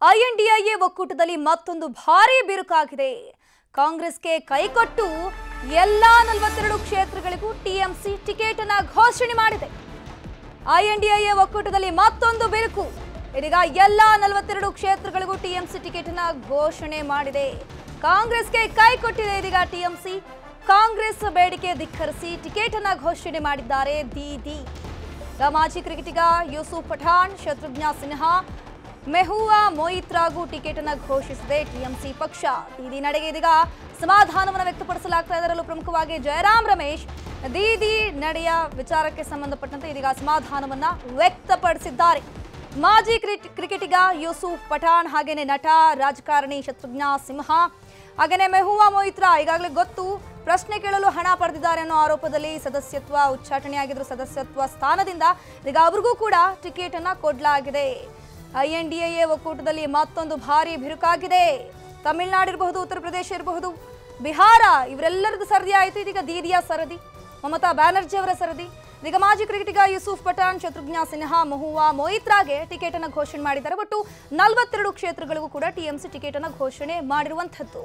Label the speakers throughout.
Speaker 1: INDA ಒಕ್ಕೂಟದಲ್ಲಿ ಮತ್ತೊಂದು ಭಾರೀ ಬಿರುಕಾಗಿದೆ. ಕಾಂಗ್ರೆಸ್ಗೆ ಕೈಕೊಟ್ಟು ಎಲ್ಲಾ 42 ಕ್ಷೇತ್ರಗಳಿಗೂ ಟಿಎಂಸಿ ಟಿಕೆಟ್ ಅನ್ನು ಘೋಷಣೆ ಮಾಡಿದೆ. ಐಎನ್ಡಿಎ ಒಕ್ಕೂಟದಲ್ಲಿ ಮತ್ತೊಂದು ಬಿರುಕು. ಇದೀಗ ಎಲ್ಲಾ 42 ಕ್ಷೇತ್ರಗಳಿಗೂ ಟಿಎಂಸಿ ಟಿಕೆಟ್ ಅನ್ನು ಘೋಷಣೆ ಮಾಡಿದೆ. ಕಾಂಗ್ರೆಸ್ಗೆ ಕೈಕೊಟ್ಟಿದೆ ಇದೀಗ ಟಿಎಂಸಿ. ಕಾಂಗ್ರೆಸ್ ಬೇಡಿಕೆ ಧಿಕ್ಕರಿಸಿ ಟಿಕೆಟ್ ಅನ್ನು ಘೋಷಣೆ ಮಾಡಿದ್ದಾರೆ ದೀದಿ. ಮಾಜಿ ಕ್ರಿಕೆಟಿಗ ಯೂಸುಫ್ ಪಠಾಣ್, ಶತ್ರುಘ್ನ ಸಿನ್ಹಾ, ಮೆಹುವಾ ಮೊಯಿತ್ರಾಗೂ ಟಿಕೆಟ್ ಅನ್ನು ಘೋಷಿಸಿದೆ ಟಿಎಂಸಿ ಪಕ್ಷ. ದೀದಿ ನಡೆಗೆ ಇದೀಗ ಸಮಾಧಾನವನ್ನು ವ್ಯಕ್ತಪಡಿಸಲಾಗ್ತಾ ಇದೆ. ಅದರಲ್ಲೂ ಪ್ರಮುಖವಾಗಿ ಜಯರಾಮ್ ರಮೇಶ್ ದೀದಿ ನಡೆಯ ವಿಚಾರಕ್ಕೆ ಸಂಬಂಧಪಟ್ಟಂತೆ ಇದೀಗ ಸಮಾಧಾನವನ್ನ ವ್ಯಕ್ತಪಡಿಸಿದ್ದಾರೆ. ಮಾಜಿ ಕ್ರಿಕೆಟಿಗ ಯೂಸುಫ್ ಪಠಾಣ್, ಹಾಗೇನೆ ನಟ ರಾಜಕಾರಣಿ ಶತ್ರುಘ್ನ ಸಿನ್ಹಾ, ಹಾಗೇನೆ ಮೆಹುವಾ ಮೊಯಿತ್ರಾ ಈಗಾಗಲೇ ಗೊತ್ತು ಪ್ರಶ್ನೆ ಕೇಳಲು ಹಣ ಪಡೆದಿದ್ದಾರೆ ಅನ್ನೋ ಆರೋಪದಲ್ಲಿ ಸದಸ್ಯತ್ವ ಉಚ್ಚಾಟನೆಯಾಗಿದ್ರು. ಸದಸ್ಯತ್ವ ಸ್ಥಾನದಿಂದ ಈಗ ಅವ್ರಿಗೂ ಕೂಡ ಟಿಕೆಟ್ ಅನ್ನ ಕೊಡಲಾಗಿದೆ. ಐಎನ್ಡಿಎ ಒಕ್ಕೂಟದಲ್ಲಿ ಮತ್ತೊಂದು ಭಾರಿ ಬಿರುಕಾಗಿದೆ. ತಮಿಳುನಾಡು ಇರಬಹುದು, ಉತ್ತರ ಪ್ರದೇಶ ಇರಬಹುದು, ಬಿಹಾರ, ಇವರೆಲ್ಲರದ್ದು ಸರದಿ ಆಯಿತು. ಇದೀಗ ದೀದಿಯ ಸರದಿ, ಮಮತಾ ಬ್ಯಾನರ್ಜಿ ಅವರ ಸರದಿ. ಈಗ ಮಾಜಿ ಕ್ರಿಕೆಟಿಗ ಯೂಸುಫ್ ಪಠಾಣ್, ಶತ್ರುಘ್ನ ಸಿನ್ಹಾ, ಮೆಹುವಾ ಮೊಯಿತ್ರಾಗೆ ಟಿಕೆಟ್ ಅನ್ನು ಘೋಷಣೆ ಮಾಡಿದ್ದಾರೆ. ಒಟ್ಟು 42 ಕ್ಷೇತ್ರಗಳಿಗೂ ಕೂಡ ಟಿಎಂಸಿ ಟಿಕೆಟ್ ಅನ್ನು ಘೋಷಣೆ ಮಾಡಿರುವಂತದ್ದು.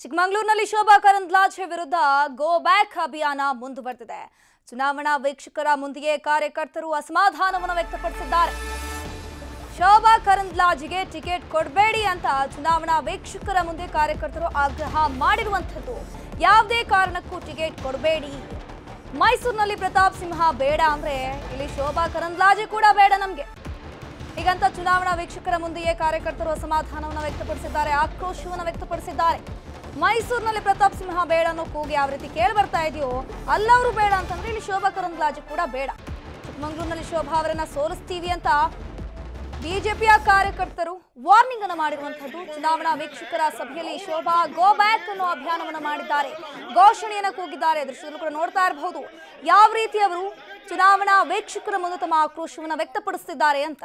Speaker 1: ಚಿಕ್ಕಮಗಳೂರಿನಲ್ಲಿ ಶೋಭಾ ಕರಂದ್ಲಾಜೆ ವಿರುದ್ಧ ಗೋ ಬ್ಯಾಕ್ ಅಭಿಯಾನ ಮುಂದುವರೆದಿದೆ. ಚುನಾವಣಾ ವೀಕ್ಷಕರ ಮುಂದೆಯೇ ಕಾರ್ಯಕರ್ತರು ಅಸಮಾಧಾನವನ್ನು ವ್ಯಕ್ತಪಡಿಸಿದ್ದಾರೆ. ಶೋಭಾ ಕರಂದ್ಲಾಜೆಗೆ ಟಿಕೆಟ್ ಕೊಡಬೇಡಿ ಅಂತ ಚುನಾವಣಾ ವೀಕ್ಷಕರ ಮುಂದೆ ಕಾರ್ಯಕರ್ತರು ಆಗ್ರಹ ಮಾಡಿರುವಂಥದ್ದು. ಯಾವುದೇ ಕಾರಣಕ್ಕೂ ಟಿಕೆಟ್ ಕೊಡಬೇಡಿ. ಮೈಸೂರಿನಲ್ಲಿ ಪ್ರತಾಪ್ ಸಿಂಹ ಬೇಡ ಅಂದ್ರೆ ಇಲ್ಲಿ ಶೋಭಾ ಕರಂದ್ಲಾಜೆ ಕೂಡ ಬೇಡ ನಮಗೆ, ಹೀಗಂತ ಚುನಾವಣಾ ವೀಕ್ಷಕರ ಮುಂದೆಯೇ ಕಾರ್ಯಕರ್ತರು ಅಸಮಾಧಾನವನ್ನು ವ್ಯಕ್ತಪಡಿಸಿದ್ದಾರೆ, ಆಕ್ರೋಶವನ್ನು ವ್ಯಕ್ತಪಡಿಸಿದ್ದಾರೆ. ಮೈಸೂರಿನಲ್ಲಿ ಪ್ರತಾಪ್ ಸಿಂಹ ಬೇಡ ಅನ್ನೋ ಕೂಗಿ ಯಾವ ರೀತಿ ಕೇಳಿ ಬರ್ತಾ ಇದೆಯೋ ಅಲ್ಲವರು ಬೇಡ ಅಂತಂದ್ರೆ ಇಲ್ಲಿ ಶೋಭಾ ಕರಂದ್ಲಾಜೆ ಕೂಡ ಬೇಡ. ಚಿಕ್ಕಮಗಳೂರಿನಲ್ಲಿ ಶೋಭಾ ಅವರನ್ನ ಸೋಲಿಸ್ತೀವಿ ಅಂತ ಬಿಜೆಪಿಯ ಕಾರ್ಯಕರ್ತರು ವಾರ್ನಿಂಗ್ ಅನ್ನು ಮಾಡಿರುವಂತದ್ದು. ಚುನಾವಣಾ ವೀಕ್ಷಕರ ಸಭೆಯಲ್ಲಿ ಶೋಭಾ ಗೋ ಬ್ಯಾಕ್ ಅನ್ನೋ ಅಭಿಯಾನವನ್ನು ಮಾಡಿದ್ದಾರೆ, ಘೋಷಣೆಯನ್ನು ಕೂಗಿದ್ದಾರೆ. ದೃಶ್ಯದಲ್ಲೂ ಕೂಡ ನೋಡ್ತಾ ಇರಬಹುದು ಯಾವ ರೀತಿ ಅವರು ಚುನಾವಣಾ ವೀಕ್ಷಕರ ಮುಂದೆ ತಮ್ಮ ಆಕ್ರೋಶವನ್ನು ವ್ಯಕ್ತಪಡಿಸುತ್ತಿದ್ದಾರೆ ಅಂತ.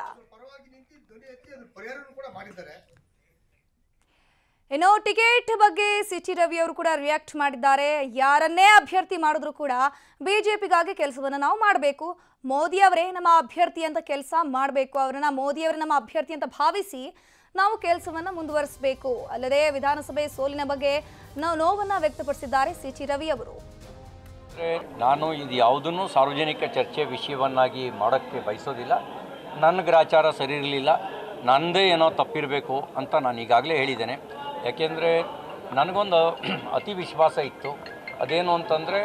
Speaker 1: ಇನ್ನು ಟಿಕೆಟ್ ಬಗ್ಗೆ ಸಿಟಿ ರವಿ ಅವರು ಕೂಡ ರಿಯಾಕ್ಟ್ ಮಾಡಿದ್ದಾರೆ. ಯಾರನ್ನೇ ಅಭ್ಯರ್ಥಿ ಮಾಡಿದ್ರು ಕೂಡ ಬಿಜೆಪಿಗಾಗಿ ಕೆಲಸವನ್ನು ನಾವು ಮಾಡಬೇಕು. ಮೋದಿ ಅವರೇ ನಮ್ಮ ಅಭ್ಯರ್ಥಿ ಅಂತ ಕೆಲಸ ಮಾಡಬೇಕು. ಅವರನ್ನ ಮೋದಿ ಅವರೇ ನಮ್ಮ ಅಭ್ಯರ್ಥಿ ಅಂತ ಭಾವಿಸಿ ನಾವು ಕೆಲಸವನ್ನು ಮುಂದುವರಿಸಬೇಕು. ಅಲ್ಲದೆ ವಿಧಾನಸಭೆ ಸೋಲಿನ ಬಗ್ಗೆ ನೋವನ್ನು ವ್ಯಕ್ತಪಡಿಸಿದ್ದಾರೆ ಸಿಟಿ ರವಿ ಅವರು.
Speaker 2: ನಾನು ಇದು ಯಾವುದನ್ನು ಸಾರ್ವಜನಿಕ ಚರ್ಚೆ ವಿಷಯವನ್ನಾಗಿ ಮಾಡೋಕ್ಕೆ ಬಯಸೋದಿಲ್ಲ. ನನ್ನ ಗ್ರಾಚಾರ ಸರಿ ಇರಲಿಲ್ಲ, ನನ್ನದೇ ಏನೋ ತಪ್ಪಿರಬೇಕು ಅಂತ ನಾನು ಈಗಾಗಲೇ ಹೇಳಿದ್ದೇನೆ. ಯಾಕೆಂದರೆ ನನಗೊಂದು ಅತಿ ವಿಶ್ವಾಸ ಇತ್ತು. ಅದೇನು ಅಂತಂದರೆ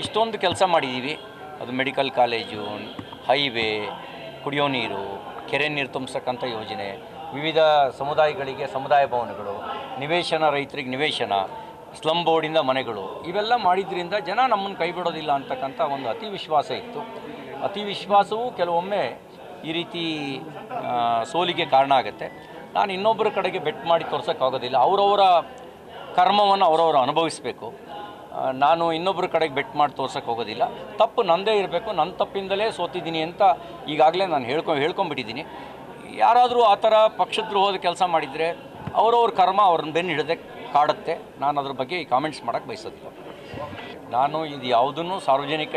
Speaker 2: ಇಷ್ಟೊಂದು ಕೆಲಸ ಮಾಡಿದ್ದೀವಿ, ಅದು ಮೆಡಿಕಲ್ ಕಾಲೇಜು, ಹೈವೇ, ಕುಡಿಯೋ ನೀರು, ಕೆರೆ ನೀರು ತುಂಬಿಸಕ್ಕಂಥ ಯೋಜನೆ, ವಿವಿಧ ಸಮುದಾಯಗಳಿಗೆ ಸಮುದಾಯ ಭವನಗಳು, ನಿವೇಶನ ರೈತರಿಗೆ ನಿವೇಶನ, ಸ್ಲಮ್ ಬೋರ್ಡಿಂದ ಮನೆಗಳು, ಇವೆಲ್ಲ ಮಾಡಿದ್ರಿಂದ ಜನ ನಮ್ಮನ್ನು ಕೈ ಬಿಡೋದಿಲ್ಲ ಅಂತಕ್ಕಂಥ ಒಂದು ಅತಿ ವಿಶ್ವಾಸ ಇತ್ತು. ಅತಿ ವಿಶ್ವಾಸವು ಕೆಲವೊಮ್ಮೆ ಈ ರೀತಿ ಸೋಲಿಗೆ ಕಾರಣ ಆಗುತ್ತೆ. ನಾನು ಇನ್ನೊಬ್ಬರ ಕಡೆಗೆ ಬೆಟ್ ಮಾಡಿ ತೋರ್ಸೋಕ್ಕಾಗೋದಿಲ್ಲ. ಅವರವರ ಕರ್ಮವನ್ನು ಅವರವರು ಅನುಭವಿಸಬೇಕು. ನಾನು ಇನ್ನೊಬ್ಬರ ಕಡೆಗೆ ಬೆಟ್ ಮಾಡಿ ತೋರ್ಸೋಕ್ಕೆ ಹೋಗೋದಿಲ್ಲ. ತಪ್ಪು ನನ್ನದೇ ಇರಬೇಕು, ನನ್ನ ತಪ್ಪಿಂದಲೇ ಸೋತಿದ್ದೀನಿ ಅಂತ ಈಗಾಗಲೇ ನಾನು ಹೇಳ್ಕೊಂಬಿಟ್ಟಿದ್ದೀನಿ. ಯಾರಾದರೂ ಆ ಥರ ಪಕ್ಷದ್ರೋಹದ ಕೆಲಸ ಮಾಡಿದರೆ ಅವರವ್ರ ಕರ್ಮ ಅವ್ರನ್ನ ಬೆನ್ನು ಹಿಡದೆ ಕಾಡುತ್ತೆ. ನಾನು ಅದ್ರ ಬಗ್ಗೆ ಕಾಮೆಂಟ್ಸ್ ಮಾಡೋಕ್ಕೆ ಬಯಸೋದಿಲ್ಲ. ನಾನು ಇದು ಯಾವುದನ್ನು ಸಾರ್ವಜನಿಕ